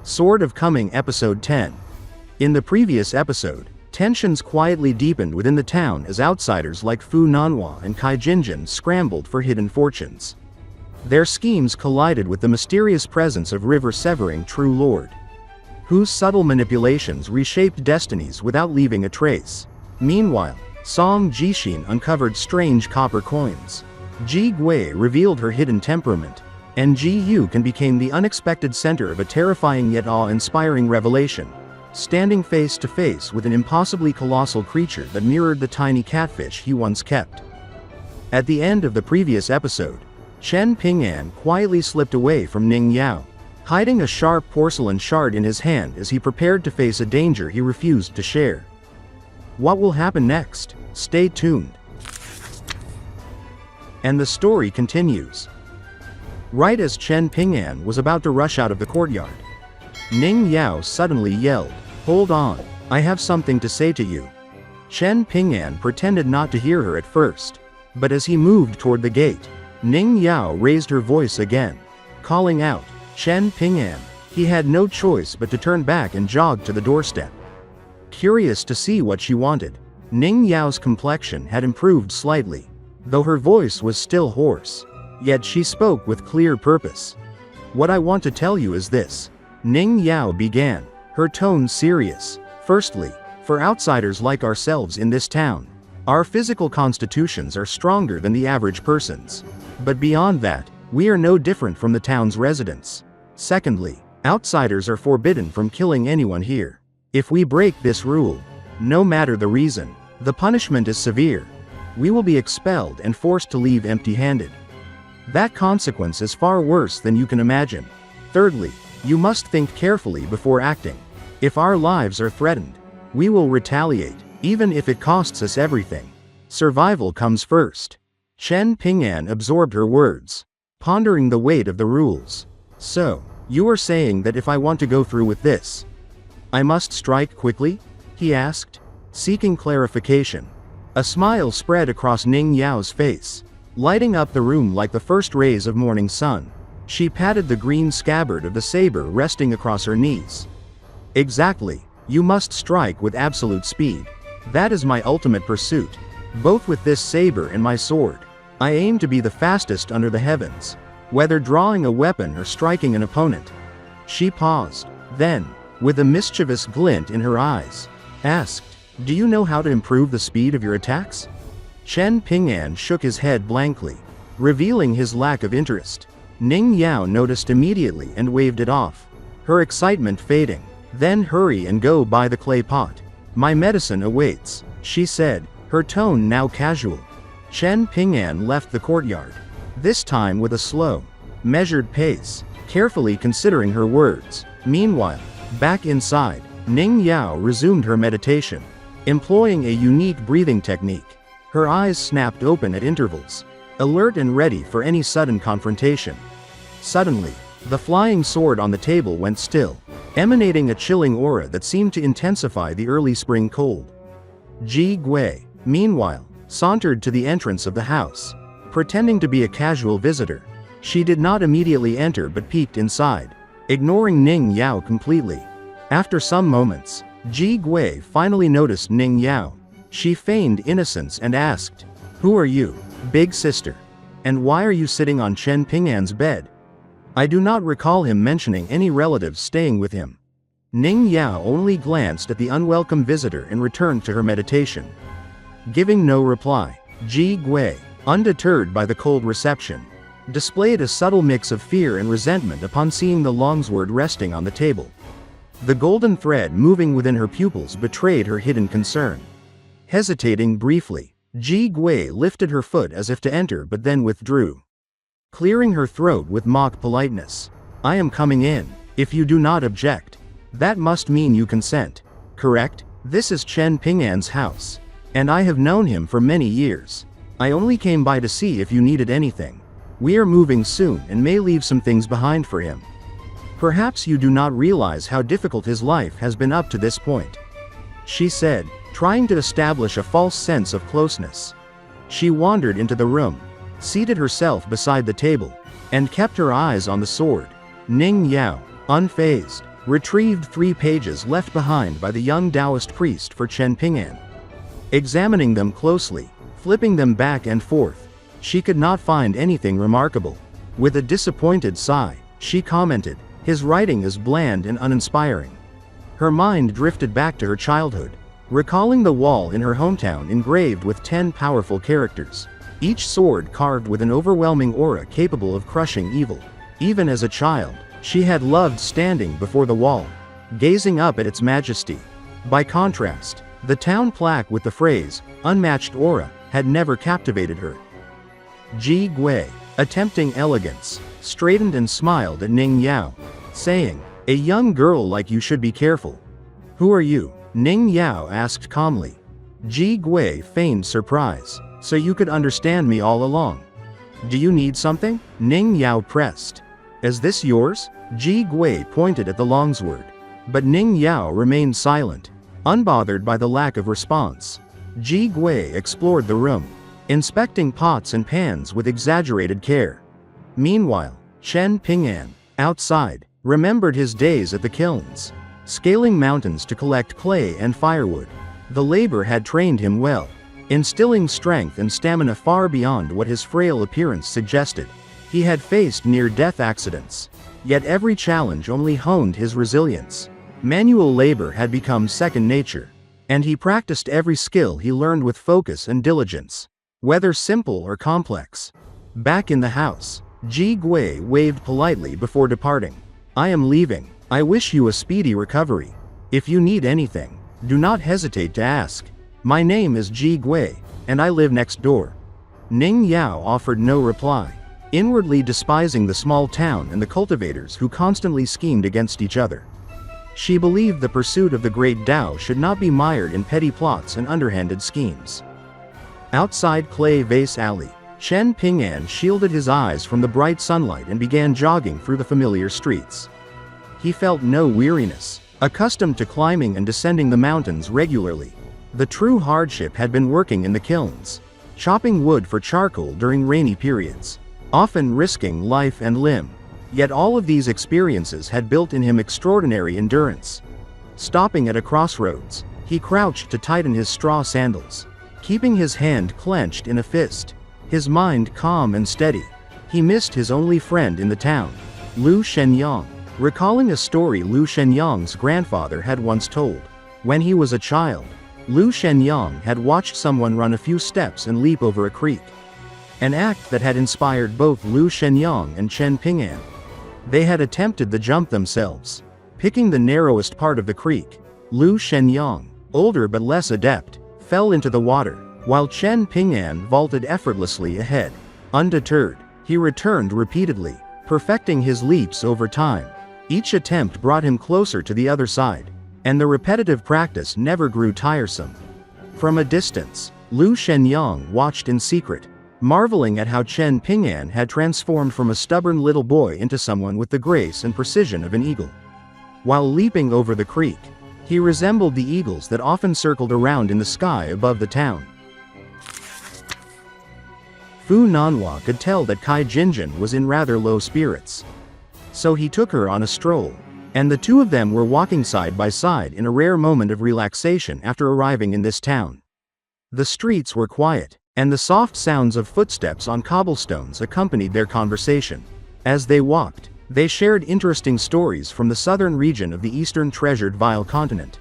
Sword of Coming Episode 10. In the previous episode, tensions quietly deepened within the town as outsiders like Fu Nanhua and Kai Jinjin scrambled for hidden fortunes. Their schemes collided with the mysterious presence of River Severing True Lord, whose subtle manipulations reshaped destinies without leaving a trace. Meanwhile, Song Jixin uncovered strange copper coins. Zhi Gui revealed her hidden temperament, and Ji Yukan became the unexpected center of a terrifying yet awe-inspiring revelation, standing face to face with an impossibly colossal creature that mirrored the tiny catfish he once kept. At the end of the previous episode, Chen Ping'an quietly slipped away from Ning Yao, hiding a sharp porcelain shard in his hand as he prepared to face a danger he refused to share. What will happen next? Stay tuned. And the story continues. Right as Chen Ping'an was about to rush out of the courtyard, Ning Yao suddenly yelled, "Hold on, I have something to say to you." Chen Ping'an pretended not to hear her at first, but as he moved toward the gate, Ning Yao raised her voice again, calling out, "Chen Ping'an." He had no choice but to turn back and jog to the doorstep. Curious to see what she wanted, Ning Yao's complexion had improved slightly, though her voice was still hoarse. Yet she spoke with clear purpose. "What I want to tell you is this," Ning Yao began, her tone serious. "Firstly, for outsiders like ourselves in this town, our physical constitutions are stronger than the average person's. But beyond that, we are no different from the town's residents. Secondly, outsiders are forbidden from killing anyone here. If we break this rule, no matter the reason, the punishment is severe. We will be expelled and forced to leave empty-handed. That consequence is far worse than you can imagine. Thirdly, you must think carefully before acting. If our lives are threatened, we will retaliate, even if it costs us everything. Survival comes first." Chen Ping'an absorbed her words, pondering the weight of the rules. "So, you are saying that if I want to go through with this, I must strike quickly?" he asked, seeking clarification. A smile spread across Ning Yao's face, lighting up the room like the first rays of morning sun. She patted the green scabbard of the saber resting across her knees. "Exactly. You must strike with absolute speed. That is my ultimate pursuit. Both with this saber and my sword, I aim to be the fastest under the heavens, whether drawing a weapon or striking an opponent." She paused, then, with a mischievous glint in her eyes, asked, "Do you know how to improve the speed of your attacks?" Chen Ping'an shook his head blankly, revealing his lack of interest. Ning Yao noticed immediately and waved it off, her excitement fading. "Then hurry and go buy the clay pot. My medicine awaits," she said, her tone now casual. Chen Ping'an left the courtyard, this time with a slow, measured pace, carefully considering her words. Meanwhile, back inside, Ning Yao resumed her meditation, employing a unique breathing technique. Her eyes snapped open at intervals, alert and ready for any sudden confrontation. Suddenly, the flying sword on the table went still, emanating a chilling aura that seemed to intensify the early spring cold. Zhi Gui, meanwhile, sauntered to the entrance of the house, pretending to be a casual visitor. She did not immediately enter but peeked inside, ignoring Ning Yao completely. After some moments, Zhi Gui finally noticed Ning Yao. She feigned innocence and asked, "Who are you, big sister? And why are you sitting on Chen Ping'an's bed?" "I do not recall him mentioning any relatives staying with him." Ning Yao only glanced at the unwelcome visitor and returned to her meditation. Giving no reply, Zhi Gui, undeterred by the cold reception, displayed a subtle mix of fear and resentment upon seeing the longsword resting on the table. The golden thread moving within her pupils betrayed her hidden concern. Hesitating briefly, Zhi Gui lifted her foot as if to enter but then withdrew, clearing her throat with mock politeness. "I am coming in, if you do not object. That must mean you consent, correct? This is Chen Ping'an's house, and I have known him for many years. I only came by to see if you needed anything. We are moving soon and may leave some things behind for him. Perhaps you do not realize how difficult his life has been up to this point," she said, trying to establish a false sense of closeness. She wandered into the room, seated herself beside the table, and kept her eyes on the sword. Ning Yao, unfazed, Retrieved 3 pages left behind by the young Taoist priest for Chen Ping'an. Examining them closely, flipping them back and forth, she could not find anything remarkable. With a disappointed sigh, she commented, "His writing is bland and uninspiring." Her mind drifted back to her childhood, recalling the wall in her hometown engraved with 10 powerful characters, each sword carved with an overwhelming aura capable of crushing evil. Even as a child, she had loved standing before the wall, gazing up at its majesty. By contrast, the town plaque with the phrase, "unmatched aura," had never captivated her. Zhi Gui, attempting elegance, straightened and smiled at Ning Yao, saying, "A young girl like you should be careful." "Who are you?" Ning Yao asked calmly. Zhi Gui feigned surprise. "So you could understand me all along. Do you need something?" Ning Yao pressed. "Is this yours?" Zhi Gui pointed at the longsword. But Ning Yao remained silent, unbothered by the lack of response. Zhi Gui explored the room, inspecting pots and pans with exaggerated care. Meanwhile, Chen Ping'an, outside, remembered his days at the kilns, scaling mountains to collect clay and firewood. The labor had trained him well, instilling strength and stamina far beyond what his frail appearance suggested. He had faced near-death accidents, yet every challenge only honed his resilience. Manual labor had become second nature, and he practiced every skill he learned with focus and diligence, whether simple or complex. Back in the house, Zhi Gui waved politely before departing. "I am leaving. I wish you a speedy recovery. If you need anything, do not hesitate to ask. My name is Zhi Gui, and I live next door." Ning Yao offered no reply, inwardly despising the small town and the cultivators who constantly schemed against each other. She believed the pursuit of the great Tao should not be mired in petty plots and underhanded schemes. Outside Clay Vase Alley, Chen Ping'an shielded his eyes from the bright sunlight and began jogging through the familiar streets. He felt no weariness, accustomed to climbing and descending the mountains regularly. The true hardship had been working in the kilns, chopping wood for charcoal during rainy periods, often risking life and limb. Yet all of these experiences had built in him extraordinary endurance. Stopping at a crossroads, he crouched to tighten his straw sandals, keeping his hand clenched in a fist, his mind calm and steady. He missed his only friend in the town, Lu Shenyang, recalling a story Lu Shenyang's grandfather had once told. When he was a child, Lu Shenyang had watched someone run a few steps and leap over a creek, an act that had inspired both Lu Shenyang and Chen Ping'an. They had attempted the jump themselves, picking the narrowest part of the creek. Lu Shenyang, older but less adept, fell into the water, while Chen Ping'an vaulted effortlessly ahead. Undeterred, he returned repeatedly, perfecting his leaps over time. Each attempt brought him closer to the other side, and the repetitive practice never grew tiresome. From a distance, Lu Shenyang watched in secret, marveling at how Chen Ping'an had transformed from a stubborn little boy into someone with the grace and precision of an eagle. While leaping over the creek, he resembled the eagles that often circled around in the sky above the town. Fu Nanhua could tell that Kai Jinjin was in rather low spirits. So he took her on a stroll, and the two of them were walking side by side in a rare moment of relaxation after arriving in this town. The streets were quiet, and the soft sounds of footsteps on cobblestones accompanied their conversation. As they walked, they shared interesting stories from the southern region of the eastern treasured Vile continent.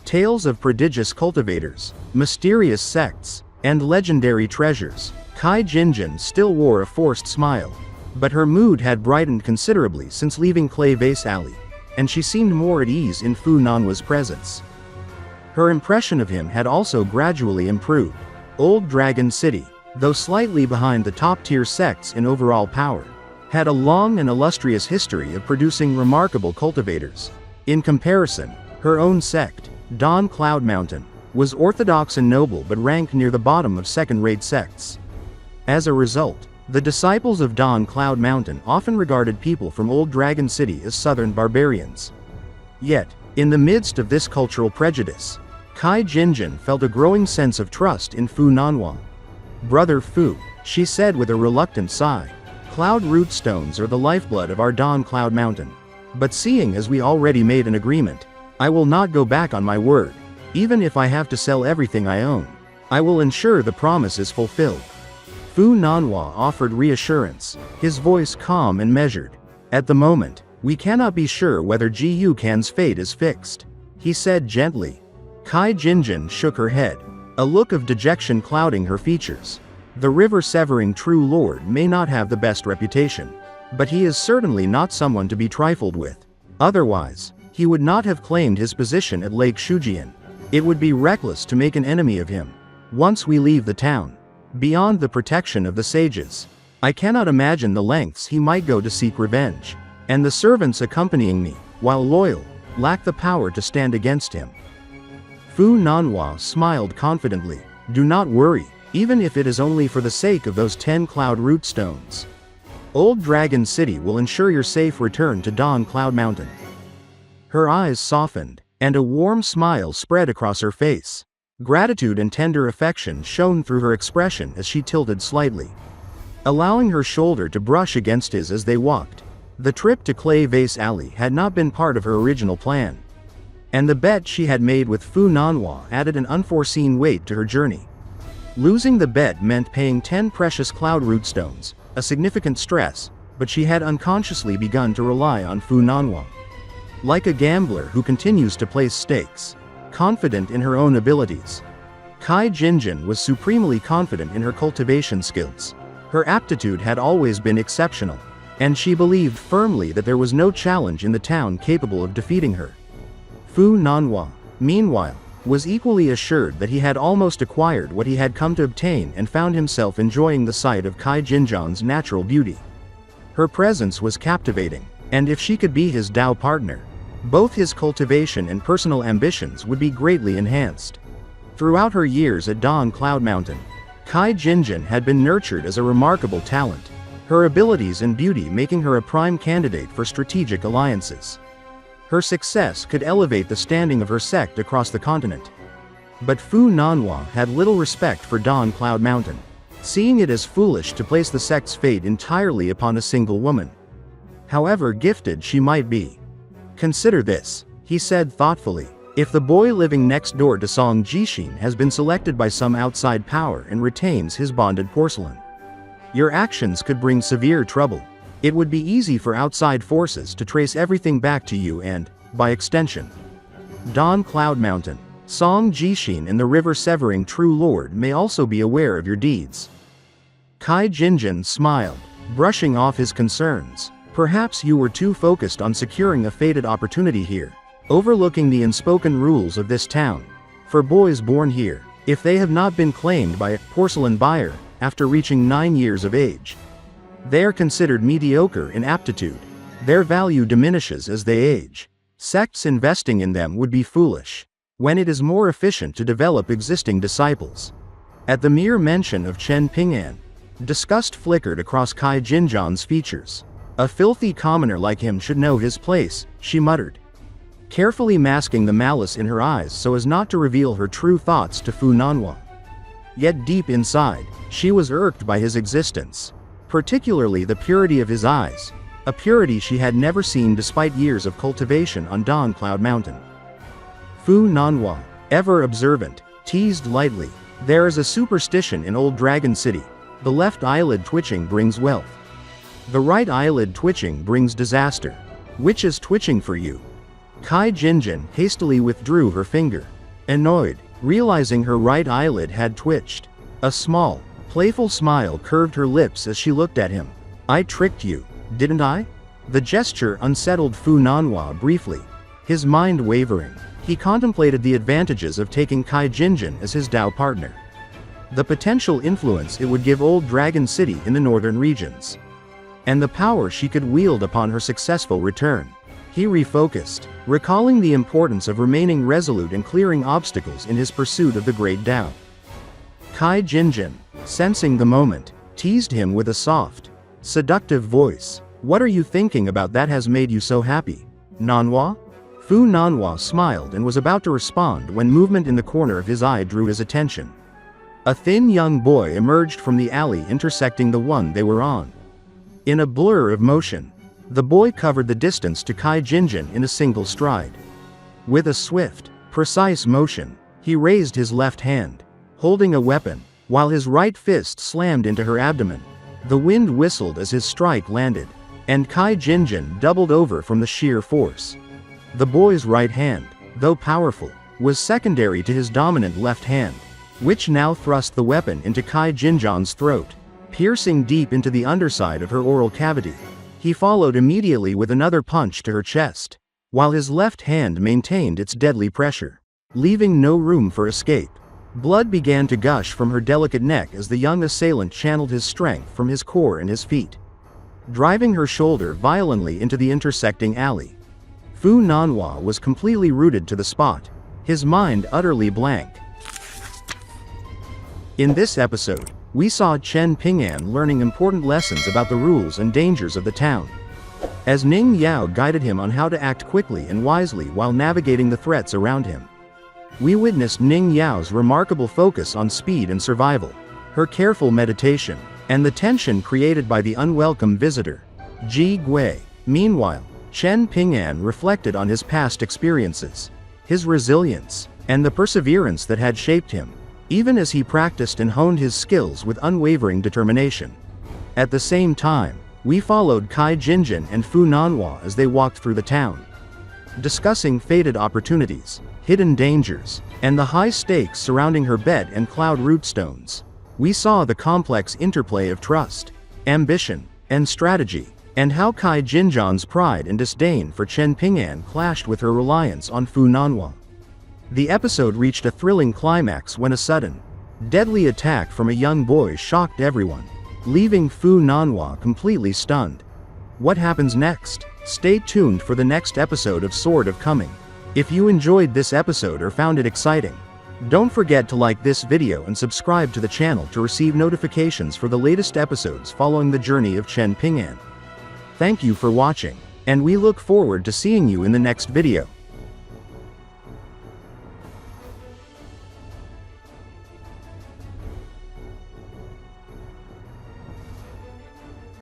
Tales of prodigious cultivators, mysterious sects, and legendary treasures. Kai Jinjin still wore a forced smile, but her mood had brightened considerably since leaving Clay Vase Alley, and she seemed more at ease in Fu Nanhua's presence. Her impression of him had also gradually improved. Old Dragon City, though slightly behind the top-tier sects in overall power, had a long and illustrious history of producing remarkable cultivators. In comparison, her own sect, Dawn Cloud Mountain, was orthodox and noble but ranked near the bottom of second-rate sects. As a result, the disciples of Dawn Cloud Mountain often regarded people from Old Dragon City as southern barbarians. Yet, in the midst of this cultural prejudice, Kai Jinjin felt a growing sense of trust in Fu Nanhua. "Brother Fu," she said with a reluctant sigh, "cloud root stones are the lifeblood of our Dawn Cloud Mountain. But seeing as we already made an agreement, I will not go back on my word. Even if I have to sell everything I own, I will ensure the promise is fulfilled. Fu Nanhua offered reassurance, his voice calm and measured. At the moment, we cannot be sure whether Ji Yukan's fate is fixed, he said gently. Kai Jinjin shook her head, a look of dejection clouding her features. The river-severing true lord may not have the best reputation, but he is certainly not someone to be trifled with. Otherwise, he would not have claimed his position at Lake Shujian. It would be reckless to make an enemy of him. Once we leave the town, beyond the protection of the sages, I cannot imagine the lengths he might go to seek revenge. And the servants accompanying me, while loyal, lack the power to stand against him. Fu Nanhua smiled confidently. Do not worry, even if it is only for the sake of those 10 cloud root stones. Old Dragon City will ensure your safe return to Dawn Cloud Mountain. Her eyes softened, and a warm smile spread across her face. Gratitude and tender affection shone through her expression as she tilted slightly, allowing her shoulder to brush against his as they walked. The trip to Clay Vase Alley had not been part of her original plan, and the bet she had made with Fu Nanhua added an unforeseen weight to her journey. Losing the bet meant paying 10 precious cloud root stones, a significant stress, but she had unconsciously begun to rely on Fu Nanhua. Like a gambler who continues to place stakes, confident in her own abilities, Kai Jinjin was supremely confident in her cultivation skills. Her aptitude had always been exceptional, and she believed firmly that there was no challenge in the town capable of defeating her. Fu Nanhua, meanwhile, was equally assured that he had almost acquired what he had come to obtain and found himself enjoying the sight of Kai Jinjan's natural beauty. Her presence was captivating, and if she could be his Dao partner, both his cultivation and personal ambitions would be greatly enhanced. Throughout her years at Dawn Cloud Mountain, Kai Jinjin had been nurtured as a remarkable talent, her abilities and beauty making her a prime candidate for strategic alliances. Her success could elevate the standing of her sect across the continent. But Fu Nanhua had little respect for Dawn Cloud Mountain, seeing it as foolish to place the sect's fate entirely upon a single woman, however gifted she might be. Consider this, he said thoughtfully. If the boy living next door to Song Jixin has been selected by some outside power and retains his bonded porcelain, your actions could bring severe trouble. It would be easy for outside forces to trace everything back to you and, by extension, Dawn Cloud Mountain. Song Jixin and the river-severing True Lord may also be aware of your deeds. Kai Jinjin smiled, brushing off his concerns. Perhaps you were too focused on securing a fated opportunity here, overlooking the unspoken rules of this town. For boys born here, if they have not been claimed by a porcelain buyer after reaching 9 years of age, they are considered mediocre in aptitude. Their value diminishes as they age. Sects investing in them would be foolish, when it is more efficient to develop existing disciples. At the mere mention of Chen Ping'an, disgust flickered across Kai Jinjan's features. A filthy commoner like him should know his place, she muttered, carefully masking the malice in her eyes so as not to reveal her true thoughts to Fu Nanhua. Yet deep inside, she was irked by his existence, particularly the purity of his eyes, a purity she had never seen despite years of cultivation on Dawn Cloud Mountain. Fu Nanhua, ever observant, teased lightly. There is a superstition in Old Dragon City. The left eyelid twitching brings wealth. The right eyelid twitching brings disaster. Which is twitching for you? Kai Jinjin hastily withdrew her finger, annoyed, realizing her right eyelid had twitched. A small, playful smile curved her lips as she looked at him. I tricked you, didn't I? The gesture unsettled Fu Nanhua briefly, his mind wavering. He contemplated the advantages of taking Kai Jinjin as his Dao partner, the potential influence it would give Old Dragon City in the northern regions, and the power she could wield upon her successful return. He refocused, recalling the importance of remaining resolute and clearing obstacles in his pursuit of the great Dao. Kai Jinjin, sensing the moment, teased him with a soft, seductive voice. What are you thinking about that has made you so happy, Nanhua? Fu Nanhua smiled and was about to respond when movement in the corner of his eye drew his attention. A thin young boy emerged from the alley intersecting the one they were on. In a blur of motion, The boy covered the distance to Kai Jinjin in a single stride. With a swift, precise motion, he raised his left hand, holding a weapon, while his right fist slammed into her abdomen. The wind whistled as his strike landed, and Kai Jinjin doubled over from the sheer force. The boy's right hand, though powerful, was secondary to his dominant left hand, which now thrust the weapon into Kai Jinjan's throat, piercing deep into the underside of her oral cavity. He followed immediately with another punch to her chest, while his left hand maintained its deadly pressure, leaving no room for escape. Blood began to gush from her delicate neck as the young assailant channeled his strength from his core and his feet, driving her shoulder violently into the intersecting alley. Fu Nanhua was completely rooted to the spot, his mind utterly blank. In this episode, we saw Chen Ping'an learning important lessons about the rules and dangers of the town, as Ning Yao guided him on how to act quickly and wisely while navigating the threats around him. We witnessed Ning Yao's remarkable focus on speed and survival, her careful meditation, and the tension created by the unwelcome visitor, Zhi Gui. Meanwhile, Chen Ping'an reflected on his past experiences, his resilience, and the perseverance that had shaped him, even as he practiced and honed his skills with unwavering determination. At the same time, we followed Kai Jinjin and Fu Nanhua as they walked through the town, discussing fated opportunities, hidden dangers, and the high stakes surrounding her bed and cloud root stones. We saw the complex interplay of trust, ambition, and strategy, and how Kai Jinjan's pride and disdain for Chen Ping'an clashed with her reliance on Fu Nanhua. The episode reached a thrilling climax when a sudden, deadly attack from a young boy shocked everyone, leaving Fu Nanhua completely stunned. What happens next? Stay tuned for the next episode of Sword of Coming. If you enjoyed this episode or found it exciting, don't forget to like this video and subscribe to the channel to receive notifications for the latest episodes following the journey of Chen Ping'an. Thank you for watching, and we look forward to seeing you in the next video.